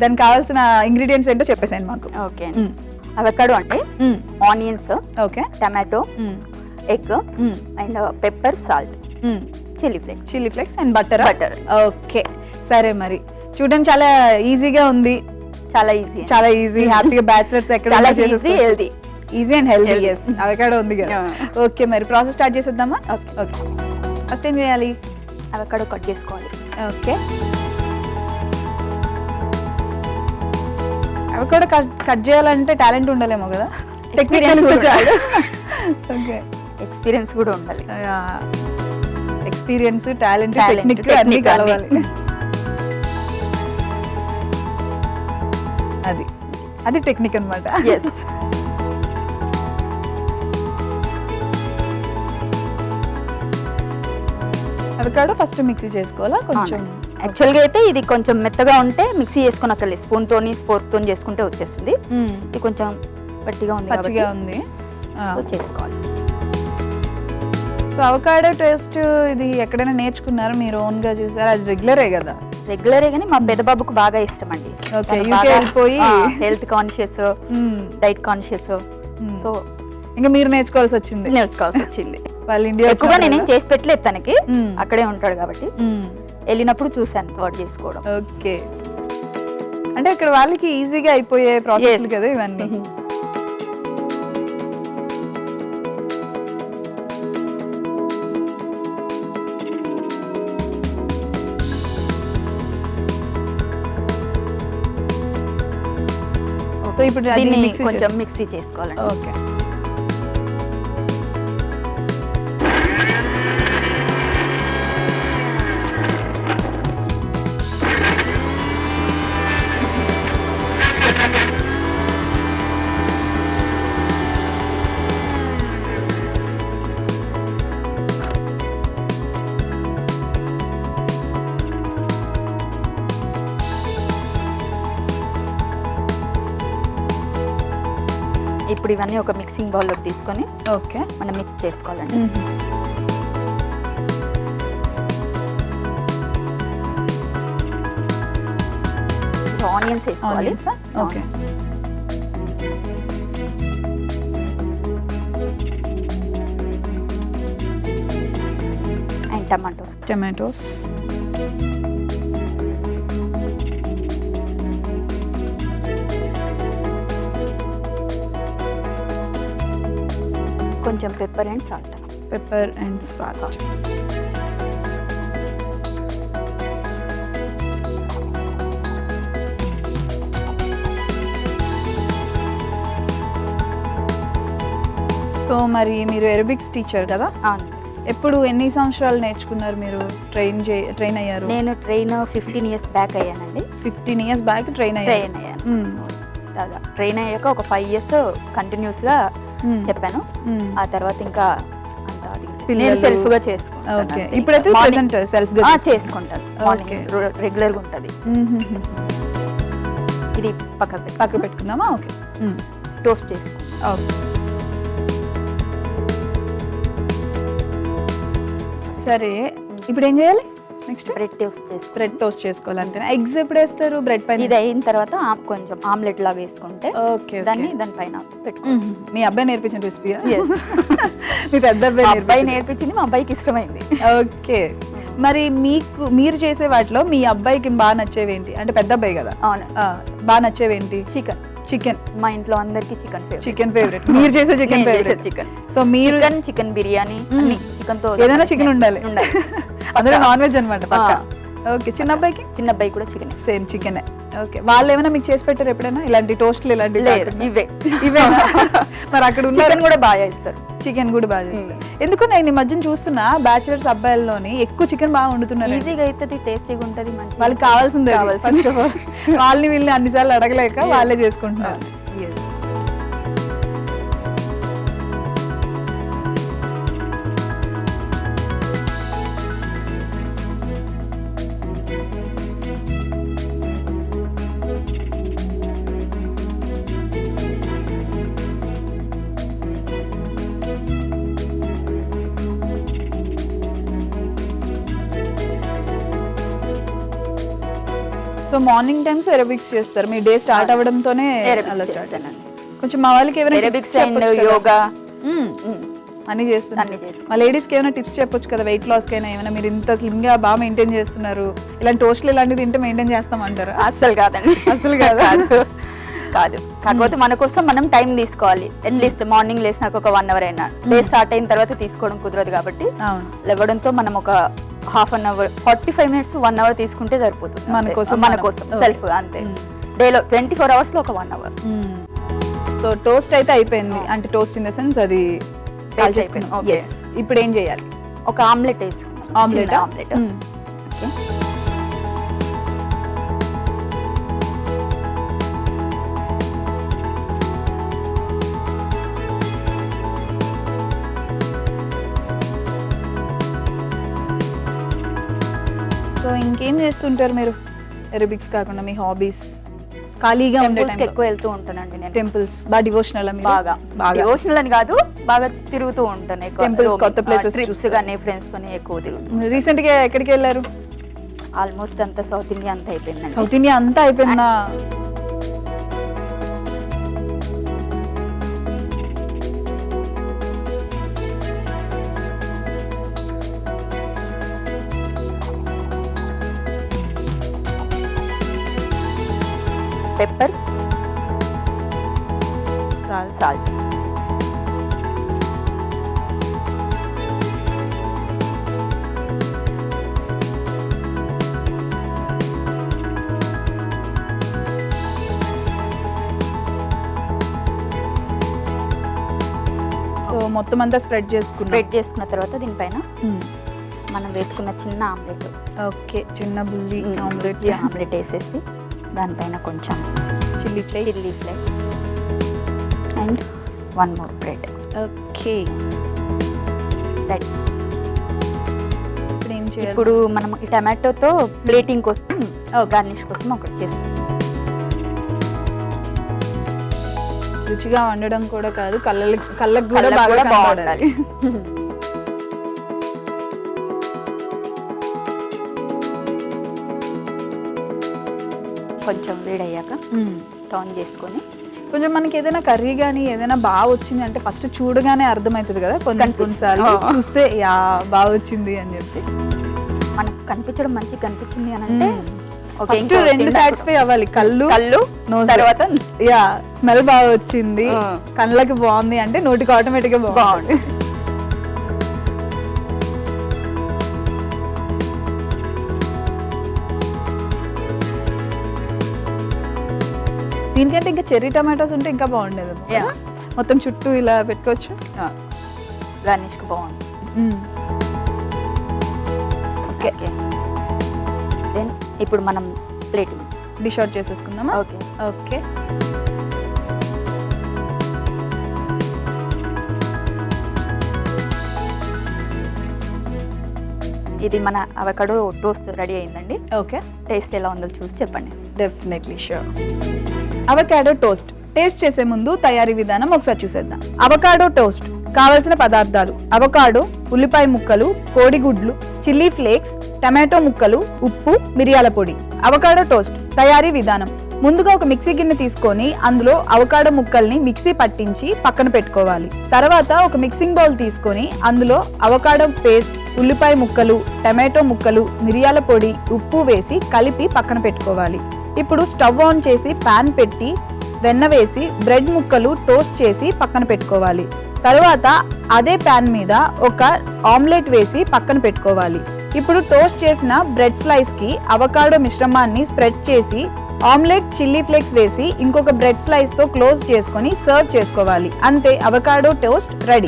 దానికి కావాల్సిన ఇంగ్రీడియంట్స్ ఏంటో చెప్పేసాను మాకు. ఓకే, అవకాడో అంటే onions, okay, tomato, egg and pepper, salt, chilli flakes and butter. Okay సరే, మరి చూడండి చాలా ఈజీగా ఉంది. చాలా ఈజీ హ్యాపీగా బ్యాచిలర్స్ ఎక్కడ healthy easy and healthy. Yes, avocado ఉంది కదా. ఓకే, మరి ప్రాసెస్ స్టార్ట్ చేసేద్దామా? ఓకే, ఫస్ట్ ఏం చేయాలి? అవకాడో కట్ చేసుకోవాలి. ఓకే, అవకాడో కట్ చేయాలంటే టాలెంట్ ఉండాలేమో కదా, ఎక్స్పీరియన్స్ ఓకే, ఎక్స్పీరియన్స్ కూడా ఉండాలి. ఎక్స్పీరియన్స్, టాలెంట్, టెక్నిక్ అన్ని కలవాలి. అది టెక్నిక్ అన్నమాట. అవకాడో ఫస్ట్ మిక్సీ చేసుకోవాలా కొంచెం? యాక్చువల్గా అయితే ఇది కొంచెం మెత్తగా ఉంటే మిక్సీ చేసుకుని అక్కడ స్పూన్ తోని ఫోర్క్ తోని చేసుకుంటే వచ్చేస్తుంది. ఇది కొంచెం గట్టిగా ఉంది, పచ్చిగా ఉంది, చేసుకోవాలి. సో అవకాడో టేస్ట్ ఇది ఎక్కడైనా నేర్చుకున్నారా మీరు? ఓన్ గా చూసారా? అది రెగ్యులరే కదా? రెగ్యులరే, కానీ మా పెద్ద బాబుకు బాగా ఇష్టం అండి. ఓకే, యూకే వెళ్ళిపోయి health conscious, diet conscious, so ఇంకా మీరు నేర్చుకోవాల్సి వచ్చింది. వాళ్ళ ఇండియా ఎక్కువగా నేనేం చేసి పెట్టలేదు తనకి, అక్కడే ఉంటాడు కాబట్టి వెళ్ళినప్పుడు చూసాను తోట చేసుకోవడం. ఓకే, అంటే ఇక్కడ వాళ్ళకి ఈజీగా అయిపోయే ప్రాసెస్ కదా ఇవన్నీ. సో ఇప్పుడు దీన్ని కొంచెం మిక్సీ చేసుకోవాలండి. ఓకే, ఇప్పుడు ఇవన్నీ ఒక మిక్సింగ్ బౌల్లోకి తీసుకొని ఓకే మనం మిక్స్ చేసుకోవాలండి. ఆనియన్స్ వేసుకోవాలి. Okay, and tomatoes. కొంచెం పెప్పర్ అండ్ సాల్ట్. సో మరి మీరు ఏరోబిక్స్ టీచర్ కదా? ఎప్పుడు ఎన్ని సంవత్సరాలు నేర్చుకున్నారు మీరు? ట్రైన్ అయ్యారు? నేను 15 years బ్యాక్ అయ్యానండి. 15 years బ్యాక్ ట్రైన్ అయ్యాను. ట్రైన్ అయ్యాక ఒక 5 years కంటిన్యూస్ గా చెప్పాను. ఆ తర్వాత ఇంకా సెల్ఫ్ గా చేసుకుంటాను. ఓకే, ఇప్పుడైతే ప్రెజెంట్ సెల్ఫ్ గా చేసుకుంటాను. రెగ్యులర్ గా ఉంటది. ఇది పక్క పెట్టుకుందామా? ఓకే, టోస్ట్ చేసుకుంటాం. ఓకే, సరే ఇప్పుడు ఏం చేయాలి నెక్స్ట్? బ్రెడ్ టోస్ట్ చేసుకోవాలంటే ఎగ్స్ ఎప్పుడు వేస్తారు బ్రెడ్ పైన? ఇది అయిన తర్వాత కొంచెం ఆమ్లెట్ లాగా వేసుకుంటే దానిపైన పెట్టుకుంటాం. మీ అబ్బాయి నేర్పించిన రెసిపీ? మీ పెద్ద అబ్బాయి నేర్పించింది, మా అబ్బాయికి ఇష్టమైంది. ఓకే, మరి మీరు చేసే వాటిలో మీ అబ్బాయికి బాగా నచ్చేవేంటి? అంటే పెద్ద అబ్బాయి కదా, బాగా నచ్చేవేంటి? చికెన్. మా ఇంట్లో అందరికి చికెన్ ఫేవరెట్. మీరు చేసే చికెన్ ఫేవరెట్. సో మీరు చికెన్ బిర్యానీ చికెన్ తో ఏదైనా చికెన్ ఉండాలి. అందులో నాన్ వెజ్ అనమాట పక్కా. ఓకే, చిన్న అబ్బాయి కూడా చికెన్, సేమ్ చికెన్. ఓకే, వాళ్ళు ఏమైనా మీకు చేసి పెట్టారు ఎప్పుడైనా ఇలాంటి టోస్ట్లు? ఇలాంటి ఇవే మరి అక్కడ చికెన్ కూడా బాగా చేస్తారు. ఎందుకు నేను ఈ మధ్యన చూస్తున్నా బ్యాచిలర్స్ అబ్బాయిల్లోని ఎక్కువ చికెన్ బాగా వండుతున్నారు. ఈజీగా అవుతుంది, టేస్టీగా ఉంటుంది, వాళ్ళకి కావాల్సిందే. ఫస్ట్ ఆఫ్ ఆల్ వాళ్ళని వీళ్ళని అన్నిసార్లు అడగలేక వాళ్ళే చేసుకుంటున్నారు. సో మార్నింగ్ టైమ్స్ ఎరోబిక్స్ చేస్తారు, మీ డే స్టార్ట్ అవ్వడంతోనే అలా స్టార్ట్. కొంచెం మా వాళ్ళకి ఏమైనా ఎరోబిక్స్ అండ్ యోగా అన్ని చేస్తున్నారు. మా లేడీస్ కి ఏమైనా టిప్స్ చెప్పొచ్చు కదా, వెయిట్ లాస్ కైనా ఏమైనా. మీరు ఇంత స్లిమ్ గా బాగా మెయింటైన్ చేస్తున్నారు, ఇలాంటి టోస్ట్లు ఇలాంటివి తింటే మెయింటైన్ చేస్తామంటారా? అసలు కాదండి, అసలు కాదు. కాదు, కాకపోతే మన కోసం మనం టైం తీసుకోవాలి. అట్లీస్ట్ మార్నింగ్ లేసినాక ఒక 1 hour అయినా, డే స్టార్ట్ అయిన తర్వాత తీసుకోవడం కుదరదు కాబట్టి లేవడంతో మనం ఒక half an hour 45 minutes 1 hour తీసుకుంటే సరిపోతుంది మన కోసం సెల్ఫ్. అంతే, డేలో 24 hours లో ఒక 1 hour. సో టోస్ట్ అయితే అయిపోయింది, అంటే టోస్ట్ ఇన్ ద సెన్స్ అది కాల్ చేసుకున్నాం. ఇప్పుడు ఏం చేయాలి? ఒక ఆమ్లెట్ వేసుకున్నాం. Omelette okay. సో ఇంకేం చేస్తుంటారు మీరు ఎరోబిక్స్ కాకుండా? మీ హాబీస్? ఖాళీగా ఉండే టైంలో ఎక్కువ వెళ్తూ ఉంటానండి నేను. టెంపుల్స్ బాగా డివోషనల్? బాగా డివోషనల్ అని కాదు, బాగా తిరుగుతూ ఉంటాను. టెంపుల్స్, కొత్త ప్లేసెస్ ట్రిప్స్ గానీ ఫ్రెండ్స్ తోని ఎక్కువ తిరుగుతాను. రీసెంట్ గా ఎక్కడికి వెళ్ళారు? ఆల్మోస్ట్ అంతా సౌత్ ఇండియా అంతా అయిపోయింది. సౌత్ ఇండియా అంతా అయిపోయిందా? Pepper, salt. సో మొత్తం అంతా స్ప్రెడ్ చేసుకున్న తర్వాత దీనిపైన మనం వేసుకున్న చిన్న ఆమ్లెట్. ఓకే, చిన్న బుల్లి ఆమ్లెట్ వేసేసి దానిపైన కొంచెం chilli flakes and 1 more bread. Okay, ఇప్పుడు మనం ఈ టమాటోతో ప్లేటింగ్ కోసం, గార్నిష్ కోసం ఒకటి చేస్తాం. రుచిగా వండడం కూడా కాదు, కళ్ళకి కూడా బాగా బాగుండాలి. కొంచెం వేడయ్యాక టర్న్ చేసుకొని, కొంచెం మనకి ఏదైనా కర్రీ కానీ ఏదైనా బాగా వచ్చింది అంటే ఫస్ట్ చూడగానే అర్థమవుతుంది కదా, కొన్నిసార్లు చూస్తే యా బాగా వచ్చింది అని చెప్పి. మనకు కనిపించడం మంచిగా కనిపించింది అని అంటే ఫస్ట్ 2 సాటిస్ఫై అవ్వాలి, కళ్ళు తర్వాత యా స్మెల్ బాగా వచ్చింది, కళ్ళకి బాగుంది అంటే నోటికి ఆటోమేటిక్ గా బాగుంది. దీనికంటే ఇంకా చెర్రీ టమాటోస్ ఉంటే ఇంకా బాగుండేది. మొత్తం చుట్టూ ఇలా పెట్టుకోవచ్చు, గార్నిష్కి బాగుంది. ఓకే, దెన్ ఇప్పుడు మనం ప్లేటింగ్ డిష్ అవుట్ చేసేసుకుందామా? Okay okay. ఇది మన అవకాడో టోస్ట్ రెడీ అయిందండి. ఓకే, టేస్ట్ ఎలా ఉందో చూసి చెప్పండి. Definitely sure. Avocado toast taste చేసే ముందు తయారీ విధానం ఒకసారి చూసేద్దాం. అవకాడో టోస్ట్ కావలసిన పదార్థాలు: అవకాడో, ఉల్లిపాయ ముక్కలు, కోడిగుడ్లు, చిల్లీ ఫ్లేక్స్, టమాటో ముక్కలు, ఉప్పు, మిరియాల పొడి. అవకాడో టోస్ట్ తయారీ విధానం: ముందుగా ఒక మిక్సీ గిన్నె తీసుకొని అందులో అవకాడో ముక్కల్ని మిక్సీ పట్టించి పక్కన పెట్టుకోవాలి. తర్వాత ఒక మిక్సింగ్ బౌల్ తీసుకొని అందులో అవకాడో పేస్ట్, ఉల్లిపాయ ముక్కలు, టమాటో ముక్కలు, మిరియాల పొడి, ఉప్పు వేసి కలిపి పక్కన పెట్టుకోవాలి. ఇప్పుడు స్టవ్ ఆన్ చేసి పాన్ పెట్టి వెన్న వేసి బ్రెడ్ ముక్కలు టోస్ట్ చేసి పక్కన పెట్టుకోవాలి. తర్వాత అదే పాన్ మీద ఒక ఆమ్లెట్ వేసి పక్కన పెట్టుకోవాలి. ఇప్పుడు టోస్ట్ చేసిన బ్రెడ్ స్లైస్ కి అవకాడో మిశ్రమాన్ని స్ప్రెడ్ చేసి ఆమ్లెట్, చిల్లీ ఫ్లేక్స్ వేసి ఇంకొక బ్రెడ్ స్లైస్ తో క్లోజ్ చేసుకొని సర్వ్ చేసుకోవాలి. అంతే, అవకాడో టోస్ట్ రెడీ.